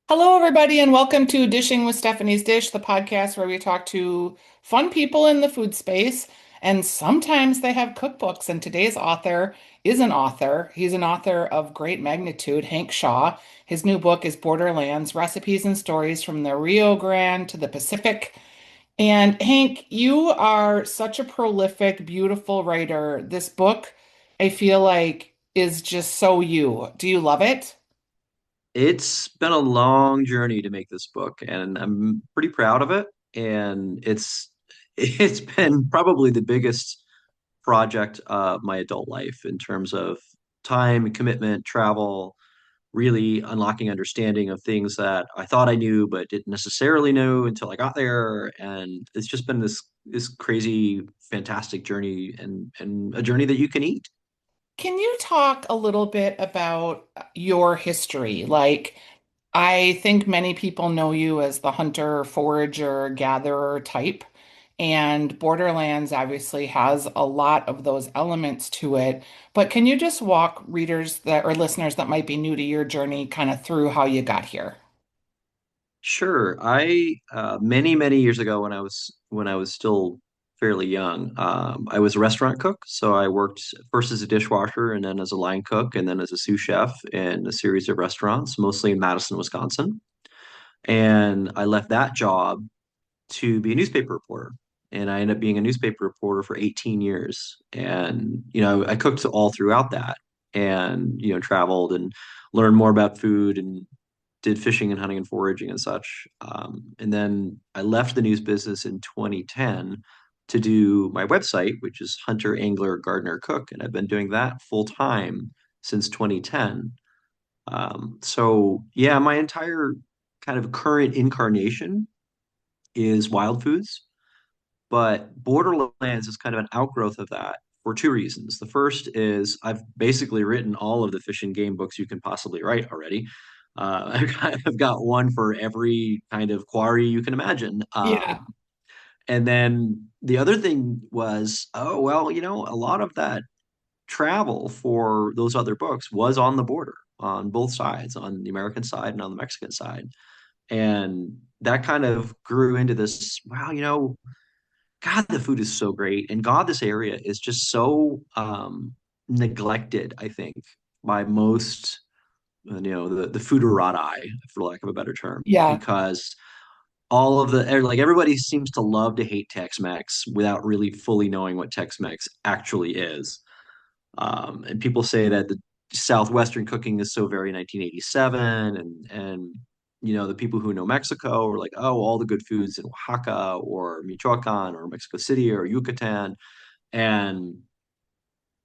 Hello, everybody, and welcome to Dishing with Stephanie's Dish, the podcast where we talk to fun people in the food space. And sometimes they have cookbooks. And today's author is an author. He's an author of great magnitude, Hank Shaw. His new book is Borderlands, Recipes and Stories from the Rio Grande to the Pacific. And Hank, you are such a prolific, beautiful writer. This book, I feel like, is just so you. Do you love it? It's been a long journey to make this book, and I'm pretty proud of it. And it's been probably the biggest project of my adult life in terms of time, commitment, travel, really unlocking understanding of things that I thought I knew but didn't necessarily know until I got there. And it's just been this crazy, fantastic journey and a journey that you can eat. Can you talk a little bit about your history? Like, I think many people know you as the hunter, forager, gatherer type, and Borderlands obviously has a lot of those elements to it. But can you just walk readers that or listeners that might be new to your journey kind of through how you got here? Sure. I many years ago when I was still fairly young, I was a restaurant cook. So I worked first as a dishwasher and then as a line cook and then as a sous chef in a series of restaurants, mostly in Madison, Wisconsin. And I left that job to be a newspaper reporter. And I ended up being a newspaper reporter for 18 years. And, I cooked all throughout that and, traveled and learned more about food and did fishing and hunting and foraging and such. And then I left the news business in 2010 to do my website, which is Hunter, Angler, Gardener, Cook. And I've been doing that full time since 2010. So, yeah, my entire kind of current incarnation is wild foods, but Borderlands is kind of an outgrowth of that for two reasons. The first is I've basically written all of the fish and game books you can possibly write already. I've got one for every kind of quarry you can imagine. Yeah. And then the other thing was, oh, well, a lot of that travel for those other books was on the border on both sides, on the American side and on the Mexican side. And that kind of grew into this, wow, God, the food is so great. And God, this area is just so neglected, I think, by most, the foodерati, for lack of a better term, Yeah. because all of like everybody seems to love to hate Tex-Mex without really fully knowing what Tex-Mex actually is. And people say that the Southwestern cooking is so very 1987, and the people who know Mexico are like, oh, all the good foods in Oaxaca or Michoacan or Mexico City or Yucatan, and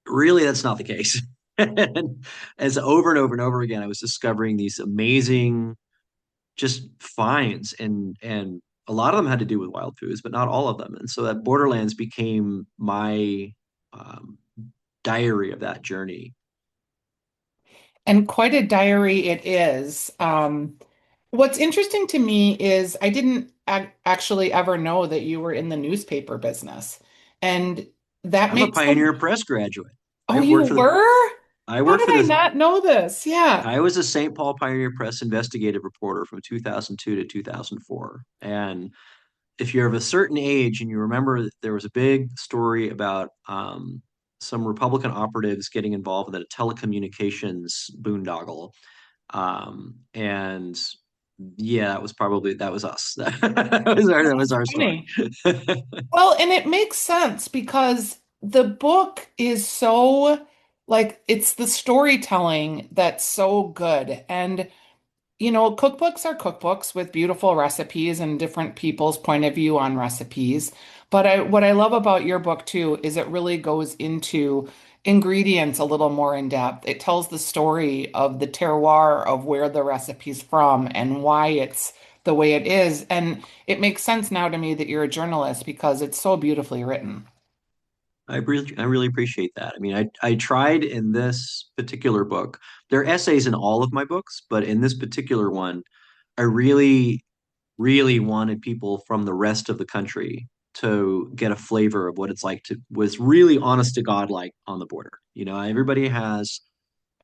really that's not the case. And as over and over and over again, I was discovering these amazing just finds, and a lot of them had to do with wild foods, but not all of them. And so that Borderlands became my um, diary of that journey. And quite a diary it is. What's interesting to me is I didn't actually ever know that you were in the newspaper business. And that I'm a makes sense. Pioneer Press graduate. Oh, I you worked for the were? I How worked did for I this not know this? Yeah. I was a St. Paul Pioneer Press investigative reporter from 2002 to 2004. And if you're of a certain age and you remember that there was a big story about some Republican operatives getting involved in a telecommunications boondoggle. And yeah, that was us. That was our story. Funny. Well, and it makes sense because the book is so like it's the storytelling that's so good. And cookbooks are cookbooks with beautiful recipes and different people's point of view on recipes. But what I love about your book too is it really goes into ingredients a little more in depth. It tells the story of the terroir of where the recipe's from and why it's the way it is. And it makes sense now to me that you're a journalist because it's so beautifully written. I really appreciate that. I mean, I tried in this particular book. There are essays in all of my books, but in this particular one, I really wanted people from the rest of the country to get a flavor of what it's like to was really honest to God like on the border. Everybody has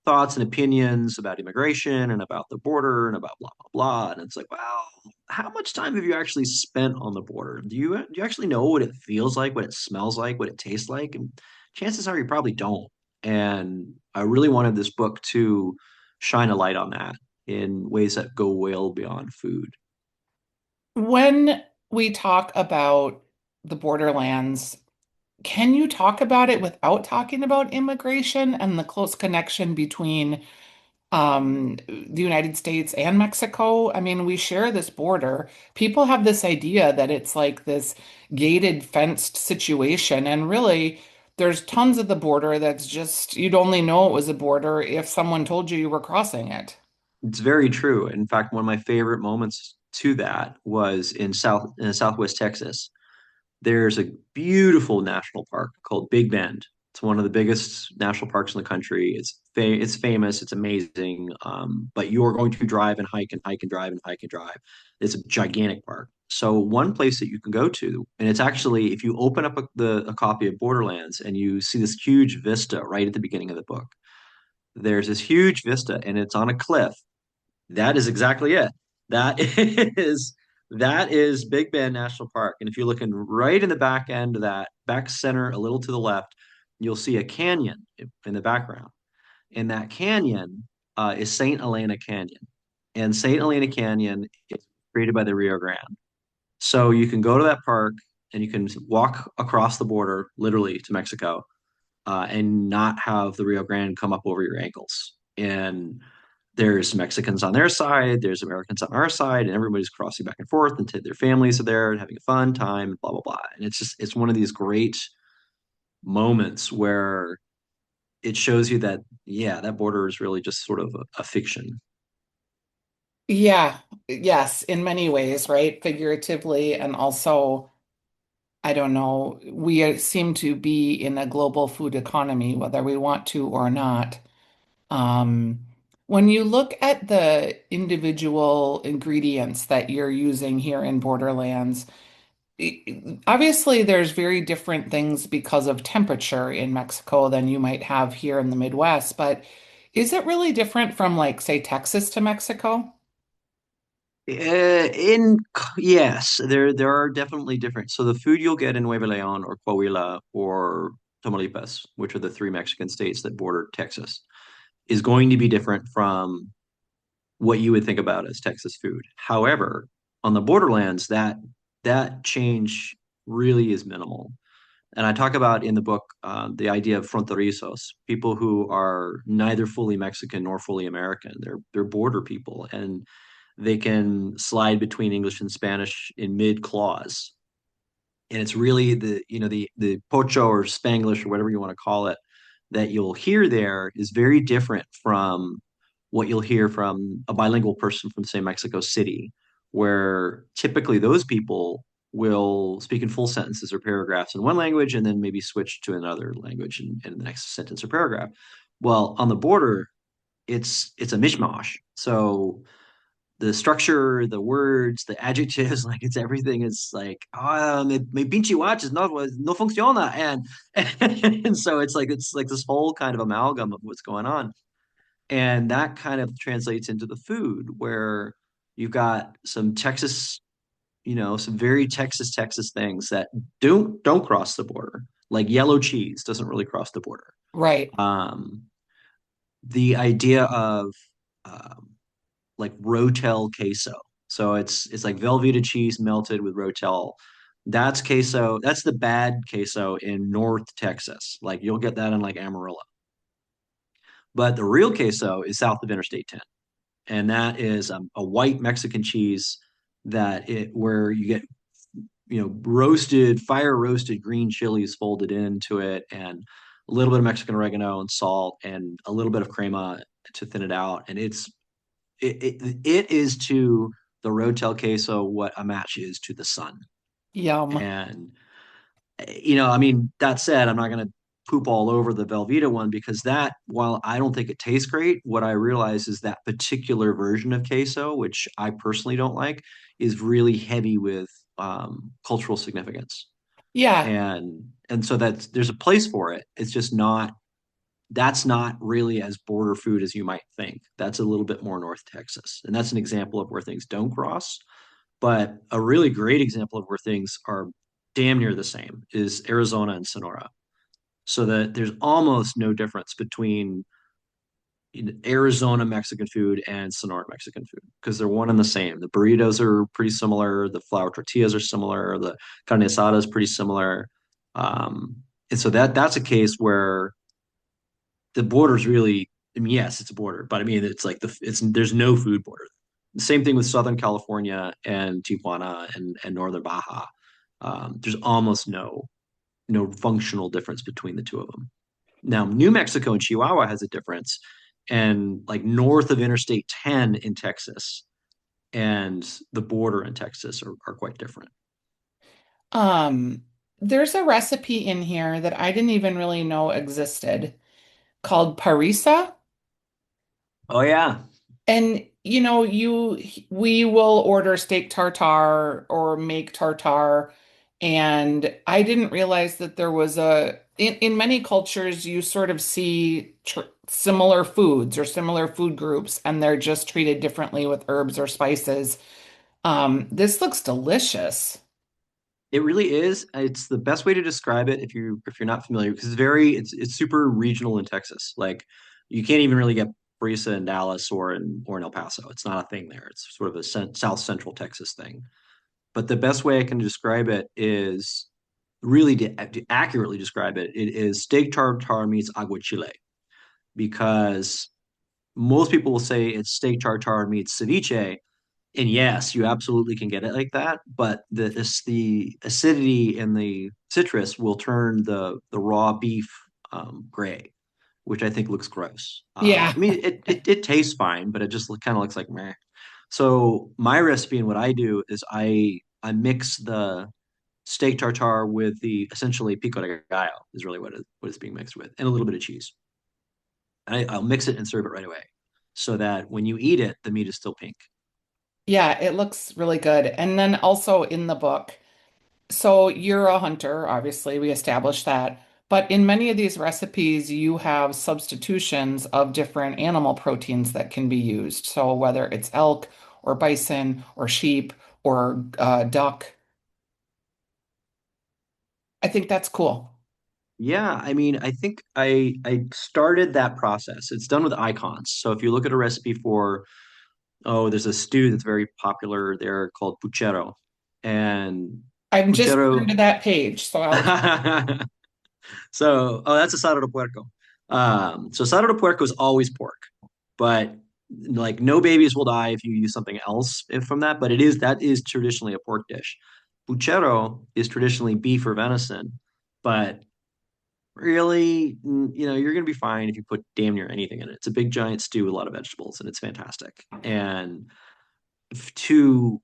thoughts and opinions about immigration and about the border and about blah blah blah. And it's like, well, how much time have you actually spent on the border? Do you actually know what it feels like, what it smells like, what it tastes like? And chances are you probably don't. And I really wanted this book to shine a light on that in ways that go well beyond food. When we talk about the Borderlands, can you talk about it without talking about immigration and the close connection between the United States and Mexico? I mean, we share this border. People have this idea that it's like this gated, fenced situation, and really, there's tons of the border that's just you'd only know it was a border if someone told you were crossing it. It's very true. In fact, one of my favorite moments to that was in Southwest Texas. There's a beautiful national park called Big Bend. It's one of the biggest national parks in the country. It's famous. It's amazing. But you are going to drive and hike and hike and drive and hike and drive. It's a gigantic park. So one place that you can go to, and it's actually if you open up a copy of Borderlands and you see this huge vista right at the beginning of the book, there's this huge vista and it's on a cliff. That is exactly it. That is that is Big Bend National Park. And if you're looking right in the back end of that, back center, a little to the left, you'll see a canyon in the background. And that canyon is St. Helena Canyon. And St. Helena Canyon is created by the Rio Grande. So you can go to that park and you can walk across the border, literally to Mexico, and not have the Rio Grande come up over your ankles. And there's Mexicans on their side, there's Americans on our side, and everybody's crossing back and forth, and their families are there and having a fun time, blah blah blah. And it's one of these great moments where it shows you that yeah, that border is really just sort of a fiction. Yeah, yes, in many ways, right? Figuratively, and also, I don't know, we seem to be in a global food economy, whether we want to or not. Um, when you look at the individual ingredients that you're using here in Borderlands, obviously there's very different things because of temperature in Mexico than you might have here in the Midwest, but is it really different from like, say, Texas to Mexico? In yes, there are definitely different. So the food you'll get in Nuevo León or Coahuila or Tamaulipas, which are the three Mexican states that border Texas, is going to be different from what you would think about as Texas food. However, on the borderlands, that change really is minimal. And I talk about in the book the idea of fronterizos, people who are neither fully Mexican nor fully American. They're border people, and they can slide between English and Spanish in mid clause. And it's really the pocho or Spanglish or whatever you want to call it that you'll hear there is very different from what you'll hear from a bilingual person from, say, Mexico City, where typically those people will speak in full sentences or paragraphs in one language and then maybe switch to another language in the next sentence or paragraph. Well, on the border, it's a mishmash. So the structure, the words, the adjectives, like it's everything is like, my pinche watch is not no funciona, and so it's like this whole kind of amalgam of what's going on, and that kind of translates into the food where you've got some Texas, some very Texas things that don't cross the border, like yellow cheese doesn't really cross the border. Right. Um, the idea of um, like Rotel queso. So it's like Velveeta cheese melted with Rotel. That's queso. That's the bad queso in North Texas. Like you'll get that in like Amarillo. But the real queso is south of Interstate 10, and that is a white Mexican cheese where you get roasted fire roasted green chilies folded into it, and a little bit of Mexican oregano and salt and a little bit of crema to thin it out, and it is to the Rotel queso what a match is to the sun. Yum. And I mean, that said, I'm not going to poop all over the Velveeta one because that, while I don't think it tastes great, what I realize is that particular version of queso, which I personally don't like, is really heavy with cultural significance. Yeah. And so there's a place for it. It's just not. that's not really as border food as you might think. That's a little bit more North Texas. And that's an example of where things don't cross. But a really great example of where things are damn near the same is Arizona and Sonora. So that there's almost no difference between Arizona Mexican food and Sonora Mexican food because they're one and the same. The burritos are pretty similar. The flour tortillas are similar. The carne asada is pretty similar. Um, and so that's a case where the border's really, I mean, yes, it's a border, but I mean, it's like it's there's no food border. The same thing with Southern California and Tijuana and Northern Baja. There's almost no functional difference between the two of them. Now, New Mexico and Chihuahua has a difference, and like north of Interstate 10 in Texas and the border in Texas are quite different. Um, there's a recipe in here that I didn't even really know existed called parisa. Oh yeah, And we will order steak tartare or make tartare. And I didn't realize that there was in many cultures, you sort of see similar foods or similar food groups, and they're just treated differently with herbs or spices. This looks delicious. it really is. It's the best way to describe it if you're not familiar because it's super regional in Texas. Like you can't even really get Brisa in Dallas or in El Paso. It's not a thing there. It's sort of a South Central Texas thing. But the best way I can describe it is really to accurately describe it. It is steak tartare meets aguachile because most people will say it's steak tartare meets ceviche, and yes, you absolutely can get it like that, but the acidity in the citrus will turn the raw beef gray, which I think looks gross. Yeah. I mean, it tastes fine, but it just kind of looks like meh. So my recipe and what I do is I mix the steak tartare with the essentially pico de gallo is really what it's being mixed with, and a little bit of cheese. I'll mix it and serve it right away, so that when you eat it, the meat is still pink. Yeah, it looks really good. And then also in the book, so you're a hunter, obviously, we established that. But in many of these recipes, you have substitutions of different animal proteins that can be used. So whether it's elk or bison or sheep or duck, I think that's cool. Yeah, I mean, I think I started that process. It's done with icons. So if you look at a recipe for, oh, there's a stew that's very popular there called puchero, and I'm just turned puchero. to that page, so I'll. So, oh, that's asado de puerco. So asado de puerco is always pork, but like no babies will die if you use something else from that. But that is traditionally a pork dish. Puchero is traditionally beef or venison, but really, you're going to be fine if you put damn near anything in it. It's a big giant stew with a lot of vegetables, and it's fantastic. And to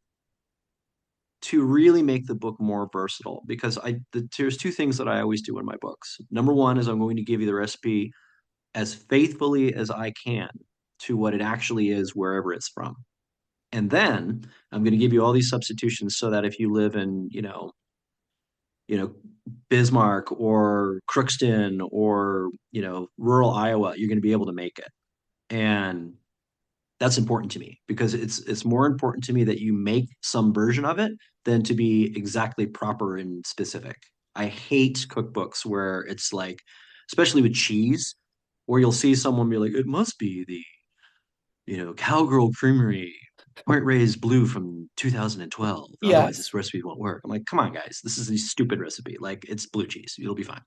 to really make the book more versatile, because there's two things that I always do in my books. Number one is I'm going to give you the recipe as faithfully as I can to what it actually is wherever it's from. And then I'm going to give you all these substitutions so that if you live in, Bismarck or Crookston or, rural Iowa, you're going to be able to make it. And that's important to me because it's more important to me that you make some version of it than to be exactly proper and specific. I hate cookbooks where it's like, especially with cheese, where you'll see someone be like, it must be the, Cowgirl Creamery Point Raised Blue from 2012. Otherwise, Yes. this recipe won't work. I'm like, come on, guys, this is a stupid recipe. Like, it's blue cheese. It'll be fine.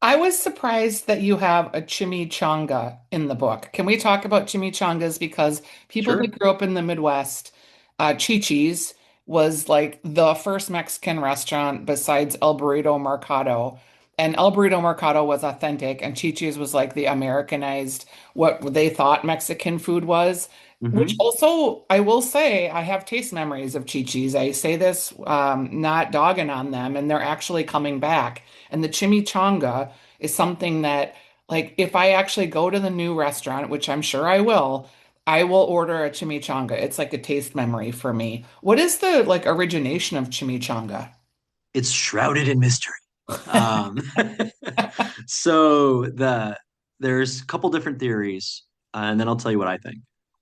I was surprised that you have a chimichanga in the book. Can we talk about chimichangas? Because people that Sure. grew up in the Midwest, Chi-Chi's was like the first Mexican restaurant besides El Burrito Mercado. And El Burrito Mercado was authentic, and Chi-Chi's was like the Americanized, what they thought Mexican food was. Which Hmm. also, I will say, I have taste memories of Chi-Chi's. I say this not dogging on them, and they're actually coming back. And the chimichanga is something that, like, if I actually go to the new restaurant, which I'm sure I will order a chimichanga. It's like a taste memory for me. What is the like origination of chimichanga? It's shrouded in mystery. Um, so there's a couple different theories, and then I'll tell you what I think.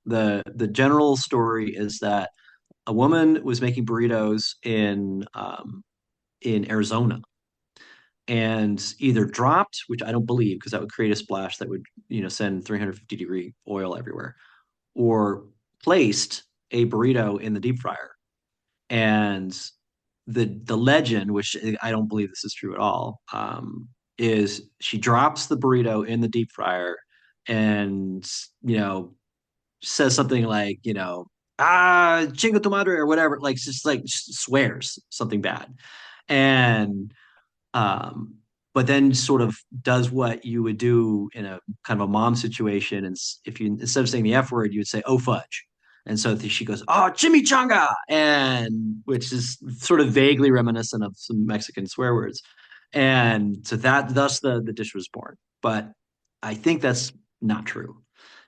The general story is that a woman was making burritos in Arizona and either dropped, which I don't believe because that would create a splash that would, send 350-degree oil everywhere, or placed a burrito in the deep fryer. And the legend, which I don't believe this is true at all, is she drops the burrito in the deep fryer and you know says something like chinga tu madre or whatever, just swears something bad, and um, but then sort of does what you would do in a kind of a mom situation. And if you, instead of saying the F word, you would say, oh, fudge. And so she goes, oh, chimichanga, and which is sort of vaguely reminiscent of some Mexican swear words. And so thus the dish was born. But I think that's not true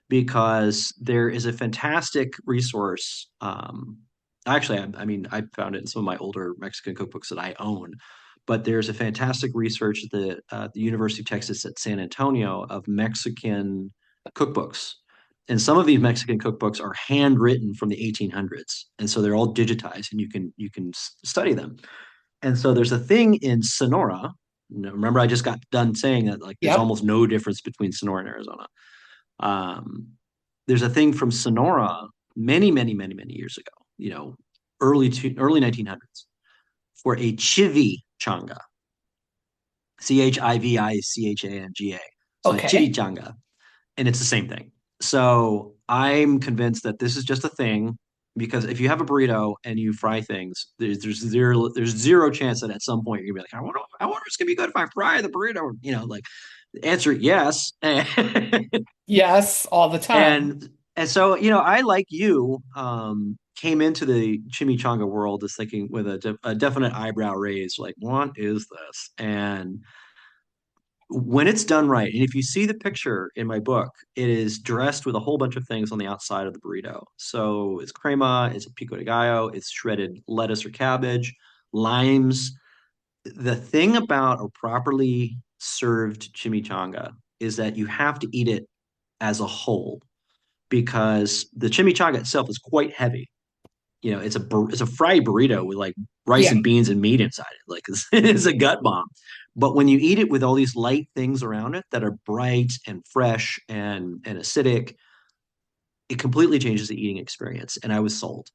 because there is a fantastic resource. Actually, I mean, I found it in some of my older Mexican cookbooks that I own, but there's a fantastic research at the University of Texas at San Antonio of Mexican cookbooks. And some of these Mexican cookbooks are handwritten from the 1800s, and so they're all digitized, and you can study them. And so there's a thing in Sonora. Remember, I just got done saying that like there's Yep. almost no difference between Sonora and Arizona. Um, there's a thing from Sonora many, many, many, many years ago, early 1900s, for a chivy changa, chivicanga. So a Okay. chimichanga, and it's the same thing. So I'm convinced that this is just a thing because if you have a burrito and you fry things, there's zero chance that at some point you're gonna be like, I wonder if it's gonna be good if I fry the burrito. Like the answer yes, Yes, all the time. and so I like you came into the chimichanga world as thinking with a definite eyebrow raise, like what is this? And when it's done right, and if you see the picture in my book, it is dressed with a whole bunch of things on the outside of the burrito. So it's crema, it's a pico de gallo, it's shredded lettuce or cabbage, limes. The thing about a properly served chimichanga is that you have to eat it as a whole because the chimichanga itself is quite heavy. It's a fried burrito with like rice Yeah, and beans and meat inside it. Like it's a gut bomb. But when you eat it with all these light things around it that are bright and fresh and acidic, it completely changes the eating experience. And I was sold.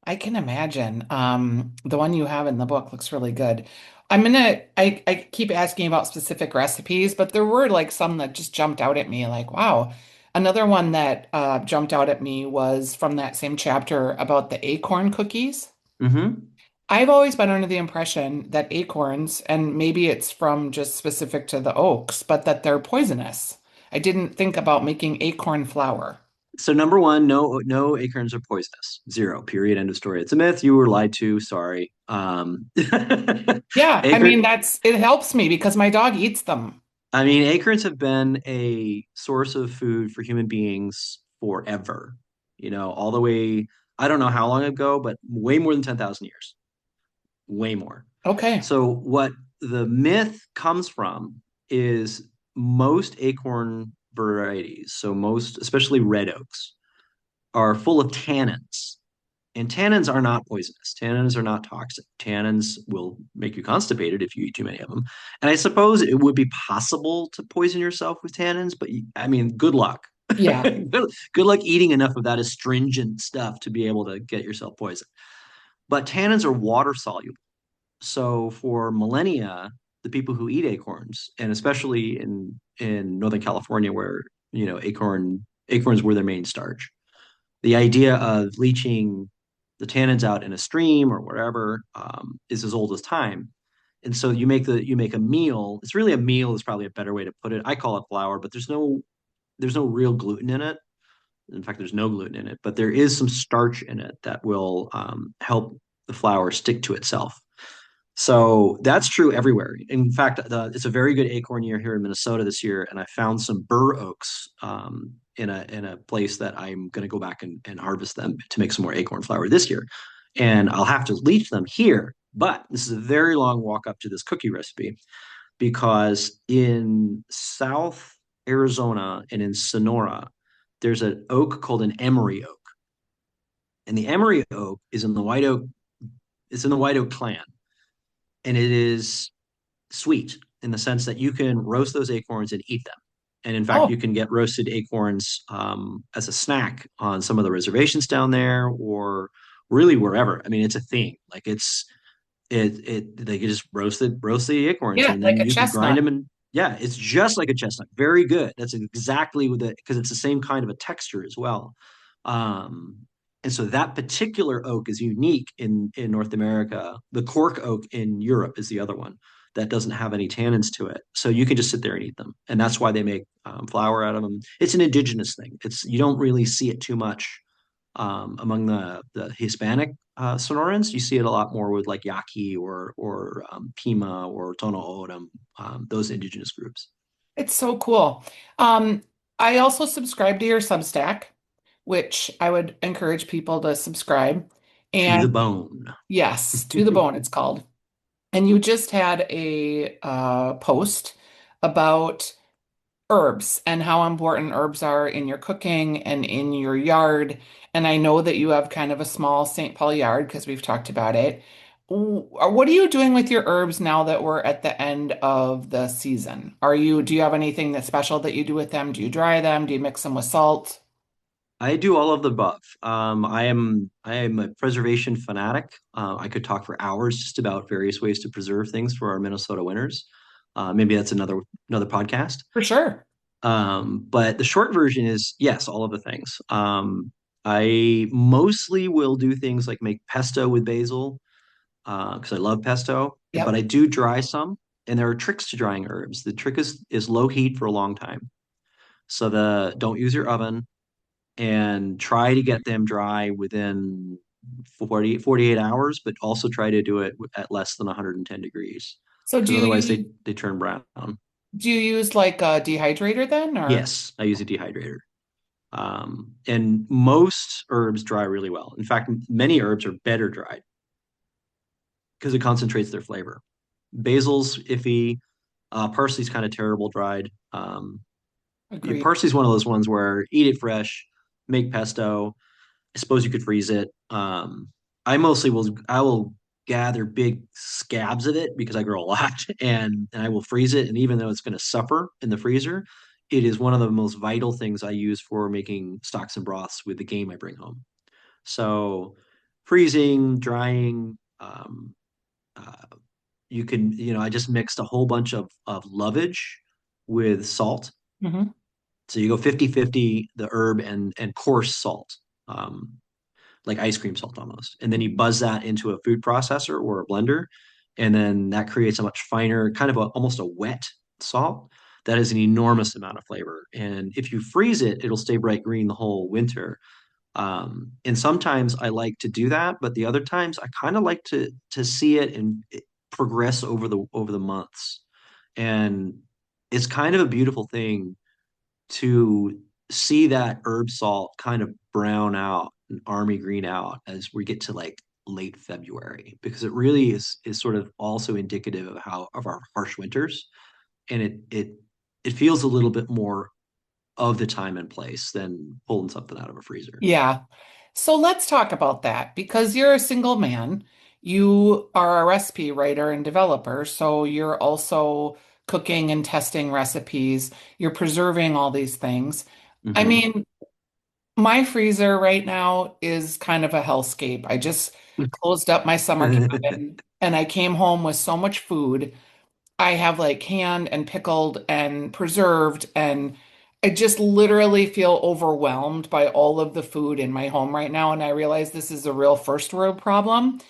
I can imagine. The one you have in the book looks really good. I keep asking about specific recipes, but there were like some that just jumped out at me like, wow. Another one that jumped out at me was from that same chapter about the acorn cookies. Mm-hmm. I've always been under the impression that acorns, and maybe it's from just specific to the oaks, but that they're poisonous. I didn't think about making acorn flour. So number one, no acorns are poisonous. Zero. Period. End of story. It's a myth. You were lied to. Sorry. Yeah, I mean Acorn. it helps me because my dog eats them. I mean, acorns have been a source of food for human beings forever. All the way, I don't know how long ago, but way more than 10,000 years. Way more. Okay. So, what the myth comes from is most acorn varieties, so most, especially red oaks, are full of tannins. And tannins are not poisonous. Tannins are not toxic. Tannins will make you constipated if you eat too many of them. And I suppose it would be possible to poison yourself with tannins, but I mean, good luck. Yeah. Good luck eating enough of that astringent stuff to be able to get yourself poisoned. But tannins are water soluble. So for millennia, the people who eat acorns, and especially in Northern California, where acorns were their main starch, the idea of leaching the tannins out in a stream or wherever is as old as time. And so you make a meal. It's really a meal is probably a better way to put it. I call it flour, but there's no real gluten in it. In fact, there's no gluten in it, but there is some starch in it that will help the flour stick to itself. So that's true everywhere. In fact, it's a very good acorn year here in Minnesota this year, and I found some bur oaks in a place that I'm going to go back and harvest them to make some more acorn flour this year. And I'll have to leach them here, but this is a very long walk up to this cookie recipe because in South. Arizona and in Sonora, there's an oak called an emery oak, and the emery oak is in the white oak. It's in the white oak clan, and it is sweet in the sense that you can roast those acorns and eat them. And in fact, you Oh, can get roasted acorns as a snack on some of the reservations down there, or really wherever. I mean, it's a thing. Like they could just roast the acorns, yeah, and like then a you could grind chestnut. them. And yeah, it's just like a chestnut. Very good. That's exactly what the because it's the same kind of a texture as well. Um, and so that particular oak is unique in North America. The cork oak in Europe is the other one that doesn't have any tannins to it. So you can just sit there and eat them, and that's why they make flour out of them. It's an indigenous thing. It's you don't really see it too much among the Hispanic Sonorans. You see it a lot more with like Yaqui or Pima or Tono Odom, those indigenous groups. It's so cool. Um, I also subscribe to your Substack, which I would encourage people to subscribe. To the And bone. yes, To the Bone, it's called. And you just had a post about herbs and how important herbs are in your cooking and in your yard. And I know that you have kind of a small St. Paul yard because we've talked about it. What are you doing with your herbs now that we're at the end of the season? Do you have anything that's special that you do with them? Do you dry them? Do you mix them with salt? I do all of the above. I am a preservation fanatic. I could talk for hours just about various ways to preserve things for our Minnesota winters. Maybe that's another podcast. For sure. But the short version is yes, all of the things. I mostly will do things like make pesto with basil because I love pesto, but Yep. I do dry some, and there are tricks to drying herbs. The trick is low heat for a long time. So the don't use your oven and try to get them dry within 48 hours, but also try to do it at less than 110 degrees So because otherwise they turn brown. do you use like a dehydrator then or Yes, I use a dehydrator. And most herbs dry really well. In fact, many herbs are better dried because it concentrates their flavor. Basil's iffy. Parsley's kind of terrible dried. agreed? Parsley's one of those ones where eat it fresh, make pesto. I suppose you could freeze it. I will gather big scabs of it because I grow a lot and I will freeze it. And even though it's going to suffer in the freezer, it is one of the most vital things I use for making stocks and broths with the game I bring home. So freezing, drying, uh, I just mixed a whole bunch of lovage with salt. Hmm. So you go 50-50 the herb and coarse salt. Like ice cream salt almost. And then you buzz that into a food processor or a blender. And then that creates a much finer, almost a wet salt that has an enormous amount of flavor. And if you freeze it, it'll stay bright green the whole winter. And sometimes I like to do that, but the other times I kind of like to see it and progress over the months. And it's kind of a beautiful thing to see that herb salt kind of brown out and army green out as we get to like late February because it really is sort of also indicative of how of our harsh winters and it feels a little bit more of the time and place than pulling something out of a freezer. Yeah. So let's talk about that because you're a single man. You are a recipe writer and developer, so you're also cooking and testing recipes. You're preserving all these things. I Hmm. mean, my freezer right now is kind of a hellscape. I just closed up my summer cabin and I came home with so much food. I have like canned and pickled and preserved, and I just literally feel overwhelmed by all of the food in my home right now. And I realize this is a real first world problem.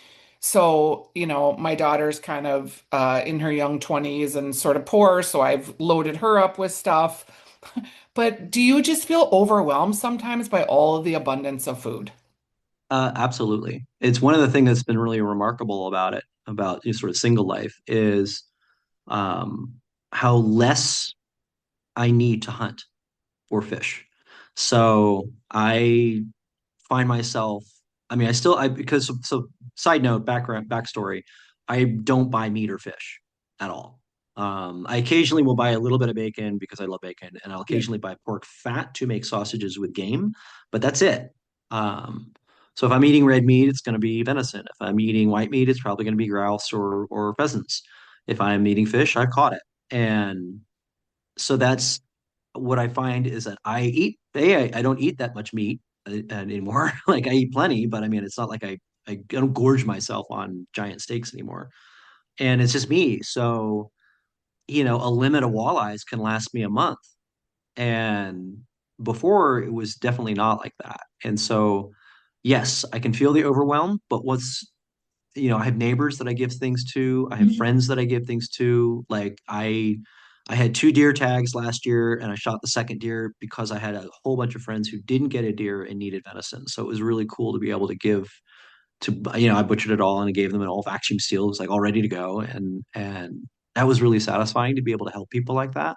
So, my daughter's kind of in her young 20s and sort of poor, so I've loaded her up with stuff. But do you just feel overwhelmed sometimes by all of the abundance of food? Absolutely. It's one of the things that's been really remarkable about it, about sort of single life, is um, how less I need to hunt or fish. So I find myself, I mean, I still, I, because, so side note, backstory, I don't buy meat or fish at all. I occasionally will buy a little bit of bacon because I love bacon, and I'll Yeah. occasionally buy pork fat to make sausages with game, but that's it. Um, so if I'm eating red meat, it's going to be venison. If I'm eating white meat, it's probably going to be grouse or pheasants. If I'm eating fish, I've caught it. And so that's what I find is that I don't eat that much meat anymore. Like I eat plenty, but I mean, it's not like I don't gorge myself on giant steaks anymore. And it's just me. So, a limit of walleyes can last me a month. And before it was definitely not like that. And so, yes, I can feel the overwhelm, but I have neighbors that I give things to. I have Mhm. friends that I give things to. Like I had two deer tags last year and I shot the second deer because I had a whole bunch of friends who didn't get a deer and needed venison. So it was really cool to be able to give to, I butchered it all and I gave them an all vacuum seal. It was like all ready to go. And that was really satisfying to be able to help people like that.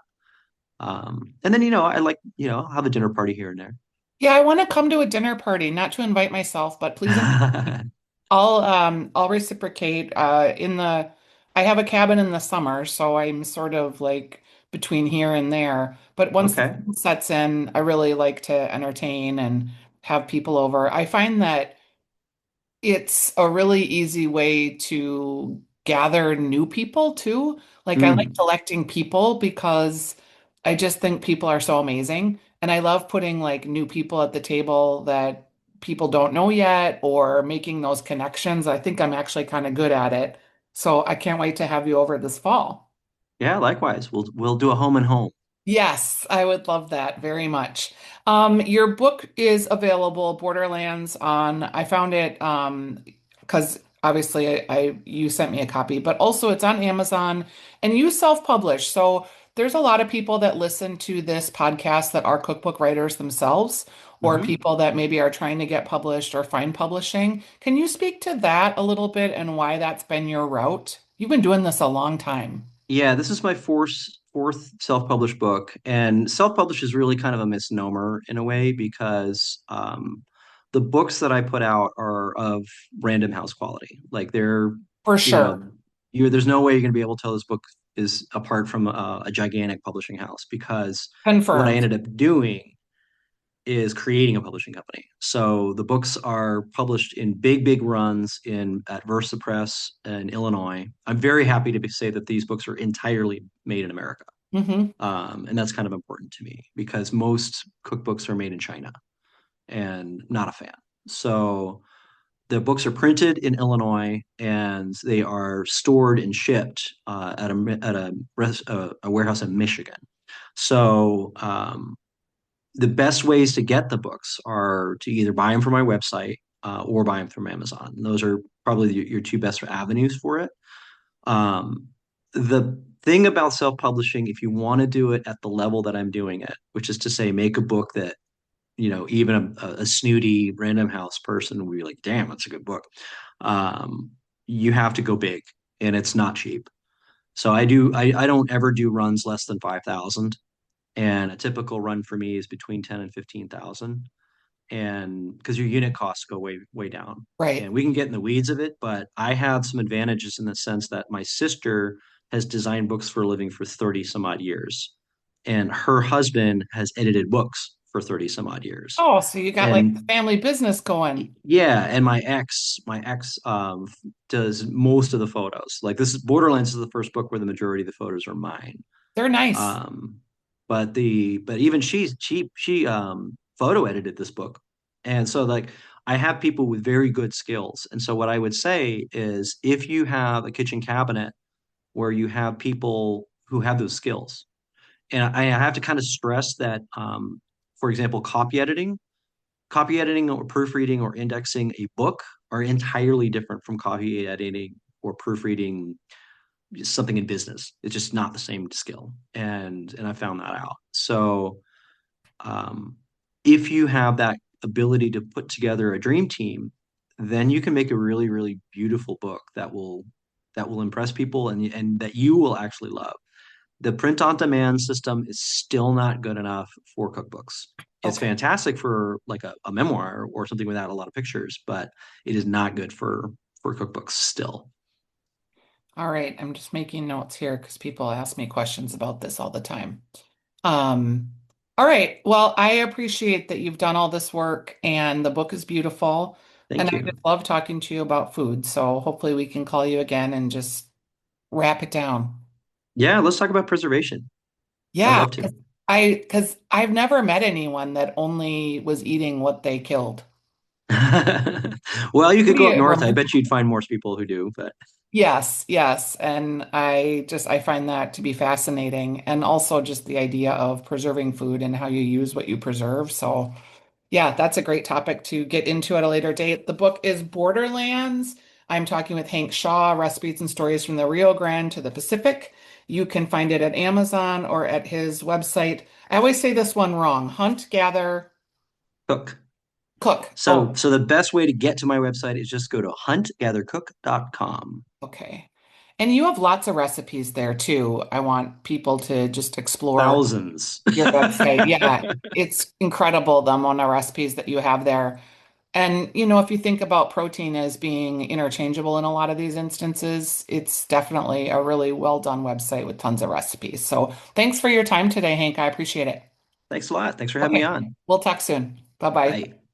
And then, I like, I'll have a dinner party here and Yeah, I want to come to a dinner party, not to invite myself, but please invite me. there. I'll reciprocate in the I have a cabin in the summer, so I'm sort of like between here and there. But once the Okay. sun sets in, I really like to entertain and have people over. I find that it's a really easy way to gather new people too. Like I like Mm. collecting people because I just think people are so amazing. And I love putting like new people at the table that people don't know yet or making those connections. I think I'm actually kind of good at it. So I can't wait to have you over this fall. Yeah, likewise. We'll do a home and home. Yes, I would love that very much. Your book is available, Borderlands, on, I found it because obviously you sent me a copy, but also it's on Amazon and you self-publish. So there's a lot of people that listen to this podcast that are cookbook writers themselves, or Hmm. people that maybe are trying to get published or find publishing. Can you speak to that a little bit and why that's been your route? You've been doing this a long time. Yeah, this is my fourth self-published book, and self-published is really kind of a misnomer in a way because the books that I put out are of Random House quality. Like they're, For you sure. know, there's no way you're going to be able to tell this book is apart from a gigantic publishing house because what I Confirmed. ended up doing is creating a publishing company. So the books are published in big, big runs in at Versa Press in Illinois. I'm very happy to say that these books are entirely made in America. Hmm. And that's kind of important to me because most cookbooks are made in China and not a fan. So the books are printed in Illinois and they are stored and shipped at a warehouse in Michigan. So the best ways to get the books are to either buy them from my website or buy them from Amazon. And those are probably your two best avenues for it. The thing about self-publishing, if you want to do it at the level that I'm doing it, which is to say, make a book that even a snooty Random House person will be like, "Damn, that's a good book." Um, you have to go big, and it's not cheap. So I don't ever do runs less than 5,000, and a typical run for me is between 10 and 15,000, and because your unit costs go way way down, Right. and we can get in the weeds of it, but I have some advantages in the sense that my sister has designed books for a living for 30 some odd years, and her husband has edited books for 30 some odd years. Oh, so you got like the And family business going. yeah, and my ex does most of the photos. Like this is Borderlands is the first book where the majority of the photos are mine. They're nice. um but even she photo edited this book, and so like I have people with very good skills. And so what I would say is if you have a kitchen cabinet where you have people who have those skills, and I have to kind of stress that, for example, copy editing or proofreading or indexing a book are entirely different from copy editing or proofreading something in business. It's just not the same skill, and I found that out. So um, if you have that ability to put together a dream team, then you can make a really really beautiful book that will impress people and that you will actually love. The print on demand system is still not good enough for cookbooks. It's Okay. fantastic for like a memoir or something without a lot of pictures, but it is not good for cookbooks still. All right, I'm just making notes here because people ask me questions about this all the time. Um, all right, well, I appreciate that you've done all this work and the book is beautiful. And Thank I you. just love talking to you about food. So hopefully we can call you again and just wrap it down. Yeah, let's talk about preservation. I'd Yeah, love to. because I've never met anyone that only was eating what they killed. Well, you could go up Pretty north. I bet remarkable. you'd find more people who do, but Yes, yes. And I find that to be fascinating. And also just the idea of preserving food and how you use what you preserve. So yeah, that's a great topic to get into at a later date. The book is Borderlands. I'm talking with Hank Shaw, Recipes and Stories from the Rio Grande to the Pacific. You can find it at Amazon or at his website. I always say this one wrong. Hunt, gather, cook. cook. So, Oh, so the best way to get to my website is just go to huntgathercook.com. okay. And you have lots of recipes there too. I want people to just explore Thousands. your website. Yeah, it's incredible the amount of recipes that you have there. And, if you think about protein as being interchangeable in a lot of these instances, it's definitely a really well done website with tons of recipes. So thanks for your time today, Hank. I appreciate it. Thanks a lot. Thanks for having me Okay, on. we'll talk soon. Bye bye. Bye.